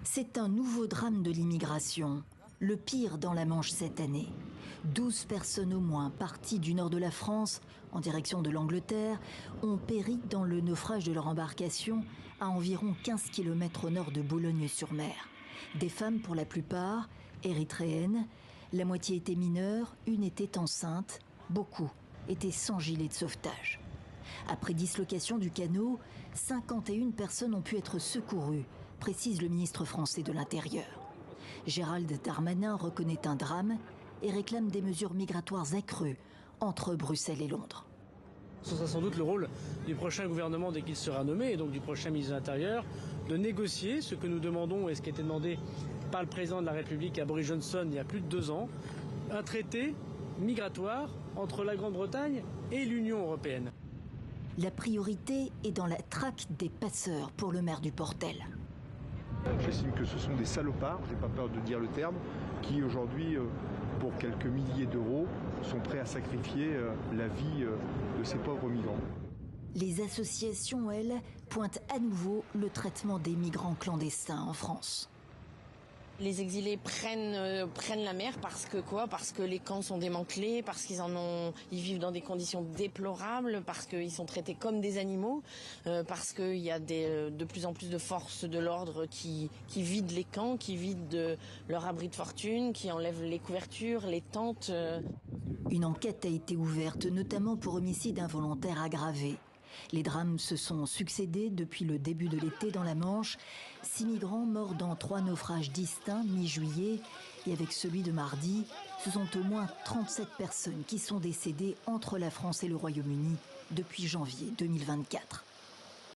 C'est un nouveau drame de l'immigration, le pire dans la Manche cette année. 12 personnes au moins, parties du nord de la France en direction de l'Angleterre, ont péri dans le naufrage de leur embarcation à environ 15 km au nord de Boulogne-sur-Mer. Des femmes pour la plupart, érythréennes, la moitié étaient mineures, une était enceinte, beaucoup étaient sans gilet de sauvetage. Après dislocation du canot, 51 personnes ont pu être secourues, précise le ministre français de l'Intérieur. Gérald Darmanin reconnaît un drame et réclame des mesures migratoires accrues entre Bruxelles et Londres. Ce sera sans doute le rôle du prochain gouvernement dès qu'il sera nommé, et donc du prochain ministre de l'Intérieur, de négocier ce que nous demandons et ce qui a été demandé par le président de la République à Boris Johnson il y a plus de 2 ans, un traité migratoire entre la Grande-Bretagne et l'Union européenne. La priorité est dans la traque des passeurs pour le maire du Portel. J'estime que ce sont des salopards, j'ai pas peur de dire le terme, qui aujourd'hui, pour quelques milliers d'euros, sont prêts à sacrifier la vie de ces pauvres migrants. Les associations, elles, pointent à nouveau le traitement des migrants clandestins en France. Les exilés prennent la mer parce que les camps sont démantelés, parce qu'ils vivent dans des conditions déplorables, parce qu'ils sont traités comme des animaux, parce qu'il y a de plus en plus de forces de l'ordre qui vident les camps, qui vident leur abri de fortune, qui enlèvent les couvertures, les tentes. Une enquête a été ouverte, notamment pour homicide involontaire aggravé. Les drames se sont succédés depuis le début de l'été dans la Manche. 6 migrants morts dans 3 naufrages distincts mi-juillet. Et avec celui de mardi, ce sont au moins 37 personnes qui sont décédées entre la France et le Royaume-Uni depuis janvier 2024.